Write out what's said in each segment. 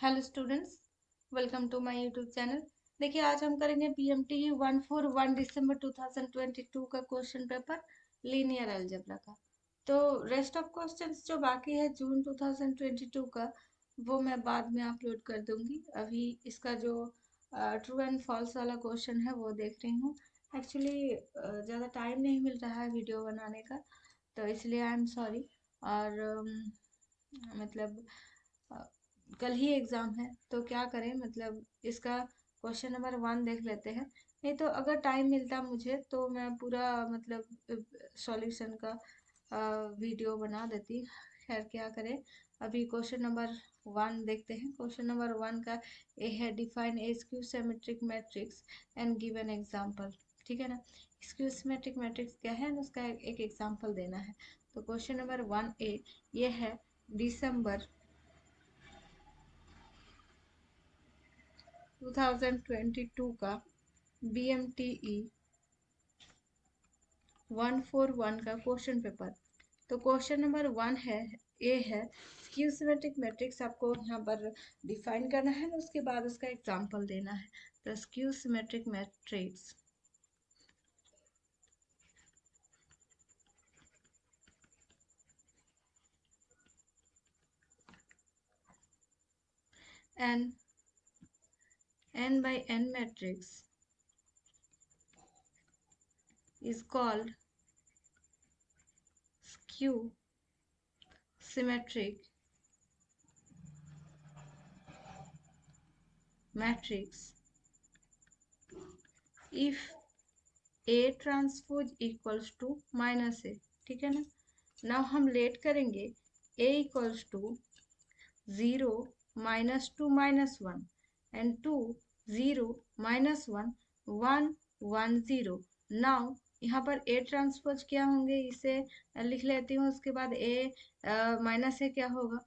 Hello students, welcome to my YouTube channel. देखिए, आज हम करेंगे पीएमटी 141 दिसंबर 2022 का क्वेश्चन पेपर लीनियर अलजेब्रा का। तो रेस्ट ऑफ क्वेश्चंस जो बाकी है जून 2022 का, वो मैं बाद में अपलोड कर दूंगी। अभी इसका जो ट्रू एंड फॉल्स वाला क्वेश्चन है वो देख रही हूँ। एक्चुअली ज़्यादा टाइम नहीं मिल रहा है वीडियो बनाने का, तो इसलिए आई एम सॉरी। और मतलब अ, कल ही एग्जाम है तो क्या करें, मतलब इसका क्वेश्चन नंबर 1 देख लेते हैं। नहीं तो अगर टाइम मिलता मुझे तो मैं पूरा मतलब सॉल्यूशन का वीडियो बना देती। खैर, क्या करें। अभी क्वेश्चन नंबर 1 देखते हैं। क्वेश्चन नंबर 1 का ए है, define a skew symmetric matrix and give an example. ठीक है ना। स्क्यू सिमेट्रिक मैट्रिक्स क्या है, उसका एक एग्जांपल देना है। तो क्वेश्चन नंबर 1 ए ये है, दिसंबर 2022 का BMTE 141 का क्वेश्चन पेपर। तो क्वेश्चन नंबर 1 है, ए है, स्क्यू सिमेट्रिक मैट्रिक्स आपको यहाँ पर डिफाइन करना है, उसके बाद उसका एग्जांपल देना है। तो skew symmetric matrix n by n matrix is called skew symmetric matrix if A transpose equals to minus A. ठीक है ना। नाउ हम लेट करेंगे A equals to 0 -2 -1 and 2 0 -1 1 1 0। Now यहाँ पर A ट्रांसपोज क्या होंगे, इसे लिख लेती हूँ। उसके बाद A माइनस ए क्या होगा,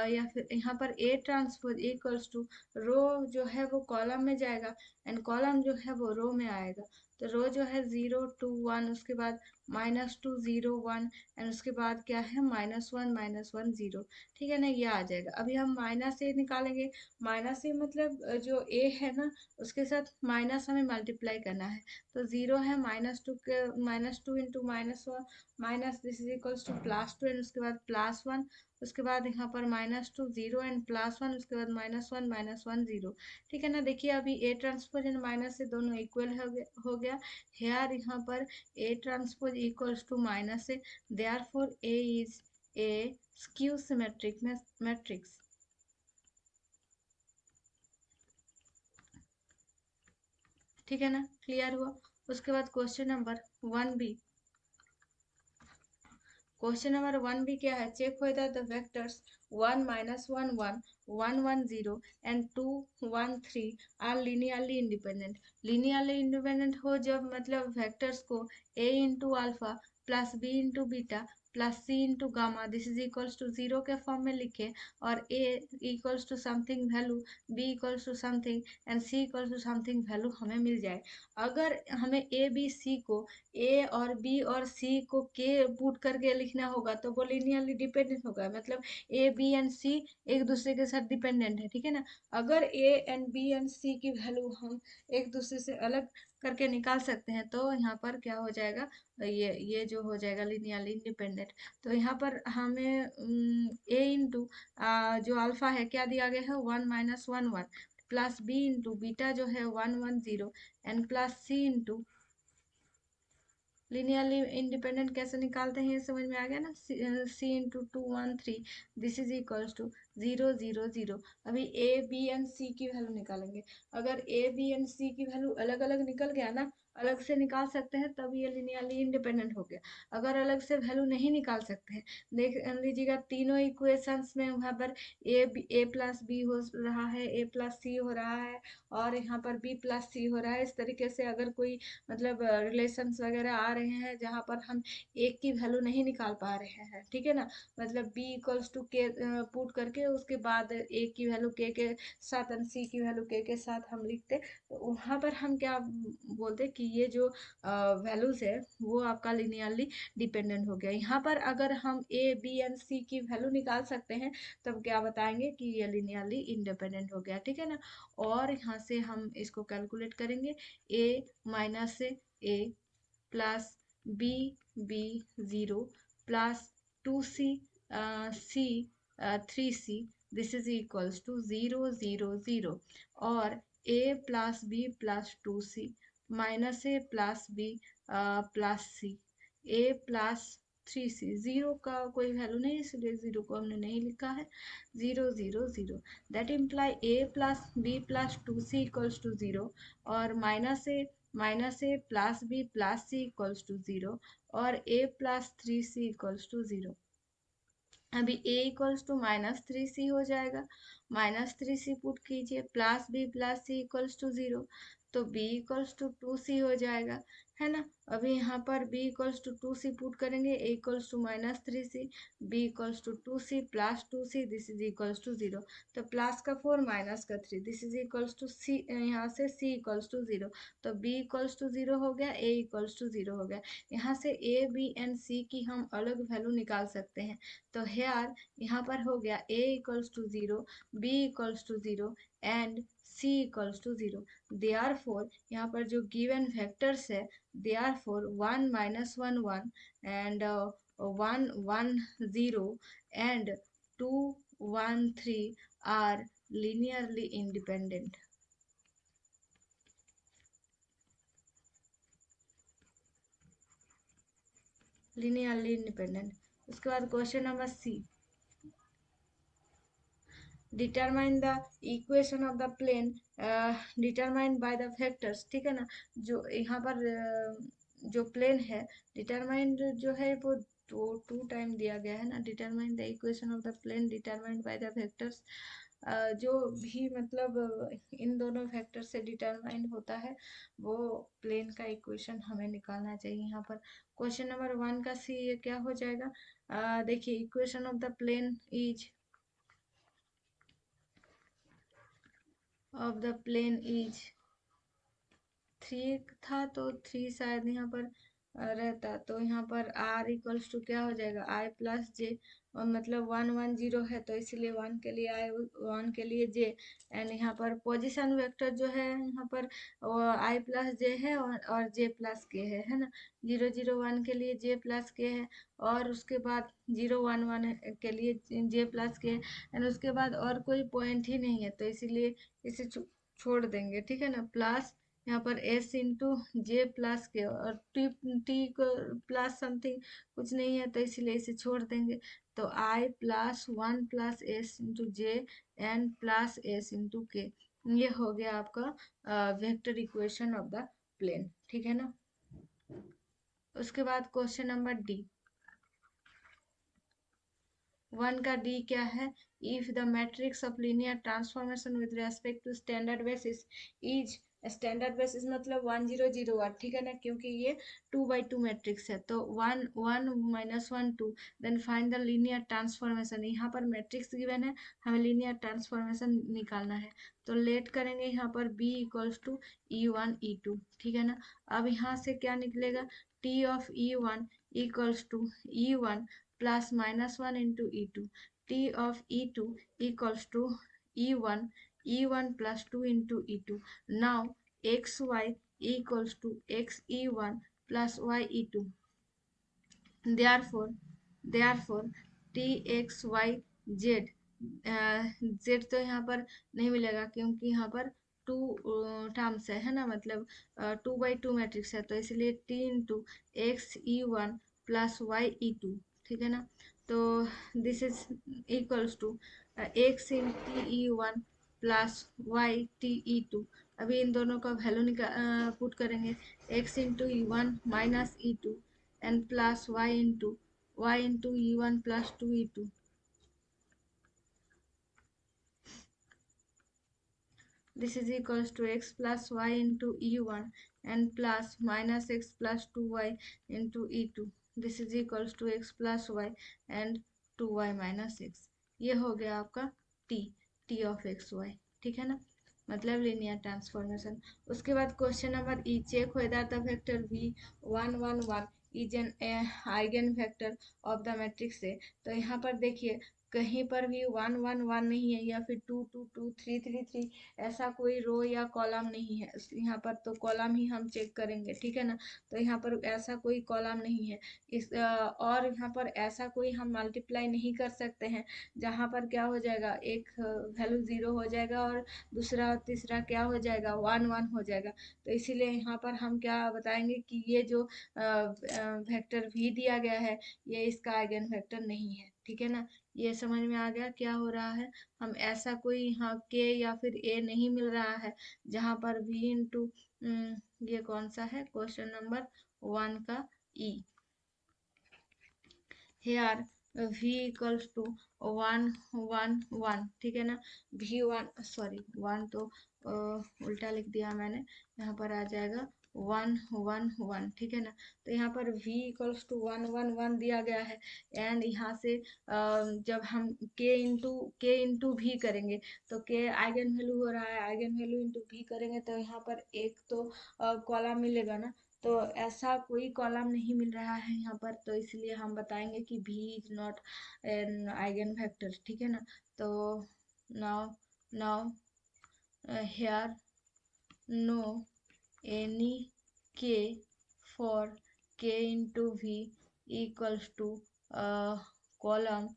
या फिर यहाँ पर A ट्रांसपोज इक्वल्स टू रो जो है वो कॉलम में जाएगा एंड कॉलम जो है वो रो में आएगा। तो रो जो है 0 2 1, उसके बाद -2 0 1 एंड उसके बाद क्या है -1 -1 0। ठीक है ना, ये आ जाएगा। अभी हम माइनस ए निकालेंगे। माइनस ए मतलब जो ए है ना, उसके साथ माइनस हमें मल्टीप्लाई करना है। तो 0 है, -2 के -2 into -1 minus this is equals to +2 and उसके बाद +1। उसके बाद यहाँ पर -2 0 एंड +1, उसके बाद -1 -1 0। ठीक है ना। देखिए, अभी ए ट्रांसपोज एंड माइनस से दोनों इक्वल हो गया। हेयर यहाँ पर A transpose equals to minus A, therefore A is a skew symmetric matrix. ठीक है ना, क्लियर हुआ। उसके बाद question number 1 B. Question number 1 B क्या है, check whether the vectors 1 -1 1 1 1 0 and 2 1 3 are linearly independent। linearly independent हो जब मतलब वेक्टर्स को a into alpha plus b into beta plus c into gamma this is equals to 0 के form में लिखे, और a equals to something value, b equals to something and c equals to something value हमें मिल जाए। अगर हमें A B C को, ए और बी और सी को के पुट करके लिखना होगा तो वो लिनियरली डिपेंडेंट होगा। मतलब ए बी एंड सी एक दूसरे के साथ डिपेंडेंट है। ठीक है ना। अगर ए एंड बी एंड सी की वैल्यू हम एक दूसरे से अलग करके निकाल सकते हैं तो यहाँ पर क्या हो जाएगा, ये जो हो जाएगा लिनियरली इंडिपेंडेंट। तो यहाँ पर हमें ए इंटू जो अल्फा है क्या दिया गया है, 1 -1 1 प्लस बी इंटू बीटा जो है 1 1 0 and plus C into, linearly independent कैसे निकालते हैं ये समझ में आ गया ना। C into 2 1 3 this is equals to 0 0 0। अभी ए बी एंड सी की वैल्यू निकालेंगे। अगर ए बी एंड सी की वैल्यू अलग अलग निकल गया ना, अलग से निकाल सकते हैं तब ये लिनियरली इंडिपेंडेंट हो गया। अगर अलग से वैल्यू नहीं निकाल सकते हैं, देख लीजिएगा तीनों इक्वेशंस में वहाँ पर ए प्लस बी हो रहा है, ए प्लस सी हो रहा है, और यहाँ पर बी प्लस सी हो रहा है। इस तरीके से अगर कोई मतलब रिलेशंस वगैरह आ रहे हैं जहाँ पर हम एक की वैल्यू नहीं निकाल पा रहे हैं, ठीक है ना, मतलब b इक्वल्स टू के पुट करके उसके बाद a की वैल्यू के साथ एंड c की वैल्यू के साथ हम लिखते, तो वहाँ पर हम क्या बोलते कि ये जो वैल्यूज है वो आपका लिनियरली डिपेंडेंट हो गया। यहाँ पर अगर हम ए बी एंड सी की वैल्यू निकाल सकते हैं तब क्या बताएंगे कि ये लिनियरली इंडिपेंडेंट हो गया, ठीक है ना। और यहाँ से हम इसको कैलकुलेट करेंगे, a minus a plus b b zero plus two c c three c, this is equals to zero zero zero. और a plus b plus two c minus a plus b plus c, a plus three c, zero का कोई value नहीं इसलिए zero को हमने नहीं लिखा है, zero zero zero. That imply a plus b plus two c equals to zero, और minus a plus b plus c equals to zero, और a plus three c equals to zero. अभी a equals to minus three c हो जाएगा, minus three c put कीजिए, plus b plus c equals to zero, तो b equals to two c हो जाएगा, है ना। अभी यहाँ पर b equals to two c put करेंगे, a equals to minus three c, b equals to two c plus two c, this is equals to zero. तो प्लस का फोर माइनस का three, this is equals to c, यहाँ से c equals to zero, तो b equals to zero हो गया, a equals to zero हो गया। यहाँ से a b एंड c की हम अलग वैल्यू निकाल सकते हैं। तो हेयर यहाँ पर हो गया a equals to zero, b equals to zero and c equals to zero. Therefore यहाँ पर जो गिवन वेक्टर्स है, therefore one minus one one and one one zero and two one three are linearly independent। linearly independent। उसके बाद question number C, determine the equation of the plane determined by the vectors, ठीक है ना। जो यहाँ पर जो plane है डिटरमाइंड जो है वो टू टाइम दिया गया है ना, determine the equation of the plane determined by the vectors. जो भी मतलब इन दोनों वेक्टर से डिटरमाइन होता है वो प्लेन का इक्वेशन हमें निकालना चाहिए। यहाँ पर क्वेश्चन नंबर वन का सी ये क्या हो जाएगा, देखिए equation of the plane is of the plane is three था, तो थ्री शायद यहाँ पर रहता, तो यहाँ पर r इक्वल्स टू क्या हो जाएगा, i प्लस जे, और मतलब वन वन जीरो है तो इसीलिए वन के लिए i, वन के लिए j। एंड यहाँ पर पोजीशन वेक्टर जो है यहाँ पर i प्लस जे है और j प्लस के है ना। जीरो जीरो वन के लिए j प्लस के है, और उसके बाद जीरो वन वन के लिए j प्लस के, एंड उसके बाद और कोई पॉइंट ही नहीं है तो इसीलिए इसे छोड़ देंगे, ठीक है ना। प्लस यहाँ पर s इंटू जे प्लस के, और टी टी को प्लस समथिंग कुछ नहीं है तो इसीलिए इसे छोड़ देंगे। तो i plus one plus S into J N plus S into K, ये हो गया आपका vector equation of the plane, ठीक है ना। उसके बाद क्वेश्चन नंबर डी, वन का डी क्या है, if the matrix of linear transformation with respect to standard basis is, standard basis मतलब वन जीरो जीरो वन, ठीक है ना, क्योंकि ये टू बाई टू मैट्रिक्स है तो one one minus one two, then find the linear transformation. यहाँ पर मैट्रिक्स गिवन है, हमें लीनियर ट्रांसफॉर्मेशन निकालना है, तो लेट करेंगे यहाँ पर b equals to E one E two, ठीक है ना। अब यहाँ से क्या निकलेगा, t of E one equals to E one plus minus 1 into e2, t of e2 equals to e1 plus 2 into e2। now xy equals to x e1 plus y e2, therefore t x y z, z तो यहाँ पर नहीं मिलेगा क्योंकि यहाँ पर to terms है ना, मतलब टू बाई टू मैट्रिक्स है तो इसलिए t into X E one plus Y E two, ठीक है ना। तो this is equals to X in T E one plus Y T E two. अभी इन दोनों का वैल्यू पुट करेंगे, X into E one minus E two and plus y into e1 plus 2e2। this is equals to x plus y into e1 and plus minus x plus 2y into e2। this is equals to x plus y and 2y minus x। ये हो गया आपका t of x Y, ठीक है ना। मतलब linear transformation. उसके बाद question number E, check whether the vector v1 1 1 is an eigenvector of the matrix से। तो यहाँ पर देखिए कहीं पर भी 1 1 1 नहीं है, या फिर 2 2 2 3 3 3 ऐसा कोई रो या कॉलम नहीं है यहाँ पर। तो कॉलम ही हम चेक करेंगे, ठीक है ना। तो यहाँ पर ऐसा कोई कॉलम नहीं है और यहाँ पर ऐसा कोई हम मल्टीप्लाई नहीं कर सकते हैं जहाँ पर क्या हो जाएगा, एक वैल्यू 0 हो जाएगा और दूसरा और तीसरा क्या हो जाएगा, 1 1 हो जाएगा। तो इसीलिए यहाँ पर हम क्या बताएंगे कि ये जो वेक्टर भी दिया गया है ये इसका आइगन वेक्टर नहीं है, ठीक है ना। ये समझ में आ गया क्या हो रहा है। हम ऐसा कोई यहाँ के या फिर ए नहीं मिल रहा है जहाँ पर v इंटू ये कौन सा है, क्वेश्चन नंबर 1 का ई। हेयर v इक्वल्स टू 1 1 1, ठीक है ना। v1 सॉरी 1 तो उल्टा लिख दिया मैंने, यहाँ पर आ जाएगा 1 1 1, ठीक है ना। तो यहाँ पर v इक्वल्स टू 1 1 1 दिया गया है। एंड यहाँ से जब हम k इंटू भी करेंगे तो k आइगन वैल्यू हो रहा है, आइगन वैल्यू इंटू भी करेंगे तो यहाँ पर एक तो कॉलम मिलेगा ना। तो ऐसा कोई कॉलम नहीं मिल रहा है यहाँ पर, तो इसलिए हम बताएंगे कि v is not an eigenvector, ठीक है ना। तो now now here no any k for k into v equals to column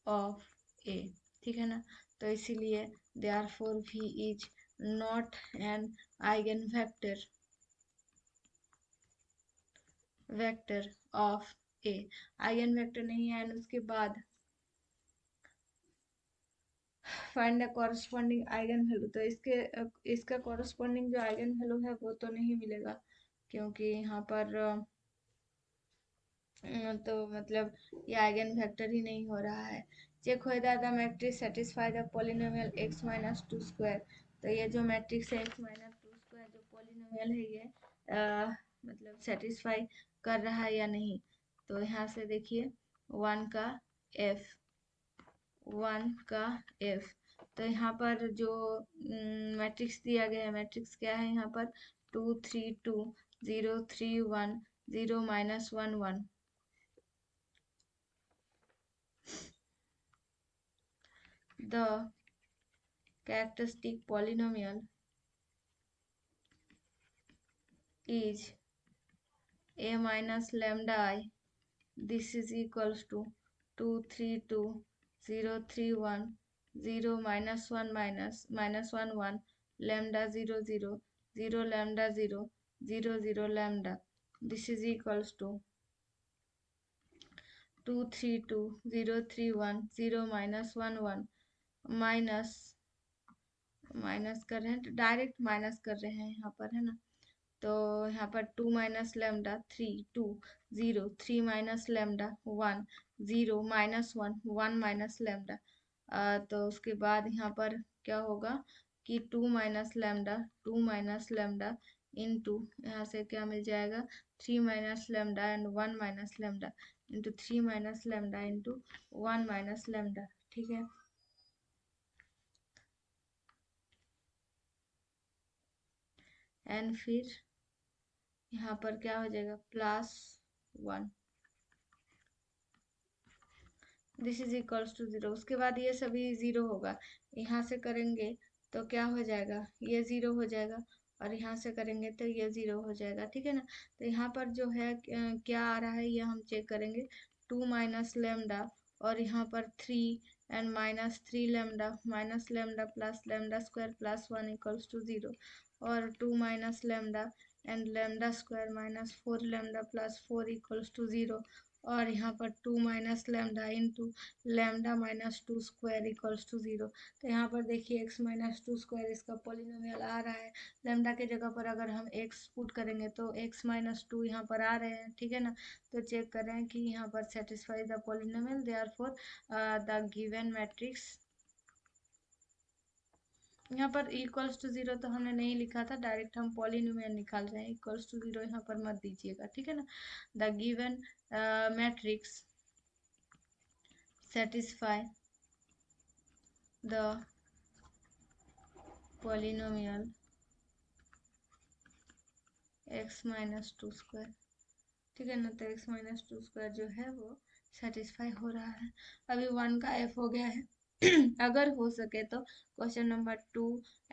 of a, ठीक है ना। तो इसीलिए therefore v is not an eigenvector of A, eigenvector नहीं है। एंड उसके बाद find the corresponding eigenvalue. तो इसका कॉरस्पॉन्डिंग जो आइगन वैल्यू है वो तो नहीं मिलेगा, क्योंकि यहाँ पर तो मतलब ये आइगन वेक्टर ही नहीं हो रहा है। Check whether the matrix satisfy the polynomial x minus 2 square. तो ये जो मैट्रिक्स है x माइनस 2 स्क्वायर जो पॉलिनोमियल है ये मतलब सेटिस्फाई कर रहा है या नहीं। तो यहाँ से देखिए 1 का f 1 का f। तो यहाँ पर जो मैट्रिक्स दिया गया है, मैट्रिक्स क्या है यहाँ पर 2 3 2 0 3 1 0 minus 1 1। The characteristic polynomial is a minus lambda I. This is equals to 2 3 2 0 3 1 0 minus 1 minus 1 1 lambda 0 0 0 lambda 0 0 0 lambda. This is equals to 2 3 2 0 3 1 0 minus 1 1 minus minus कर रहे हैं तो डायरेक्ट माइनस कर रहे हैं यहाँ पर, है ना। तो यहाँ पर 2 minus lambda 3 2 0 3 minus lambda 1 0 minus 1 1 minus lambda. तो उसके बाद यहाँ पर क्या होगा कि 2 माइनस लेमडा इंटू यहाँ से क्या मिल जाएगा 3 minus lambda and 1 minus lambda into 3 minus lambda into 1 minus lambda, ठीक है। एंड फिर यहाँ पर क्या हो जाएगा +1, दिस इज इक्वल्स टू 0। उसके बाद ये सभी 0 होगा। यहाँ से करेंगे तो क्या हो जाएगा, ये 0 हो जाएगा और यहाँ से करेंगे तो ये 0 हो जाएगा, ठीक है ना। तो यहाँ पर जो है क्या आ रहा है ये हम चेक करेंगे 2 माइनस लेमडा और यहाँ पर 3 and minus 3 lambda minus lambda plus lambda square plus 1 equals to 0 और 2 minus lambda and lambda square minus 4 lambda plus 4 equals to 0 और यहाँ पर 2 minus lambda into lambda minus 2 square equals to 0। तो यहाँ पर देखिए x माइनस 2 स्क्वायर इसका polynomial आ रहा है। लेमडा के जगह पर अगर हम x पुट करेंगे तो x माइनस 2 यहाँ पर आ रहे हैं, ठीक है ना। तो चेक कर रहे हैं कि यहाँ पर satisfy the polynomial, therefore the given matrix. यहाँ पर इक्वल्स टू 0 तो हमने नहीं लिखा था, डायरेक्ट हम पॉलिनोमियल निकाल रहे हैं। इक्वल्स टू 0 यहाँ पर मत दीजिएगा, ठीक है ना। The given matrix satisfy the polynomial x-2 square, ठीक है ना। तो x-2 स्क्वायर जो है वो सेटिस्फाई हो रहा है। अभी 1 का f हो गया है। अगर हो सके तो क्वेश्चन नंबर 2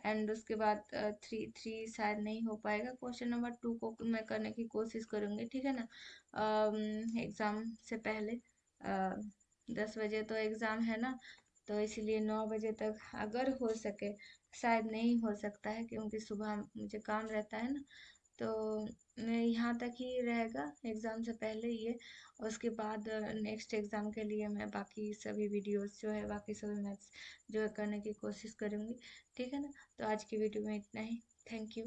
एंड उसके बाद 3 शायद नहीं हो पाएगा। क्वेश्चन नंबर 2 को मैं करने की कोशिश करूँगी, ठीक है ना। एग्ज़ाम से पहले 10 बजे तो एग्ज़ाम है ना, तो इसलिए 9 बजे तक अगर हो सके, शायद नहीं हो सकता है क्योंकि सुबह मुझे काम रहता है ना। तो मैं यहाँ तक ही रहेगा एग्ज़ाम से पहले ये। उसके बाद नेक्स्ट एग्ज़ाम के लिए मैं बाकी सभी वीडियोस जो है, बाकी सभी मैथ्स जो है करने की कोशिश करूँगी, ठीक है ना। तो आज की वीडियो में इतना ही। Thank you.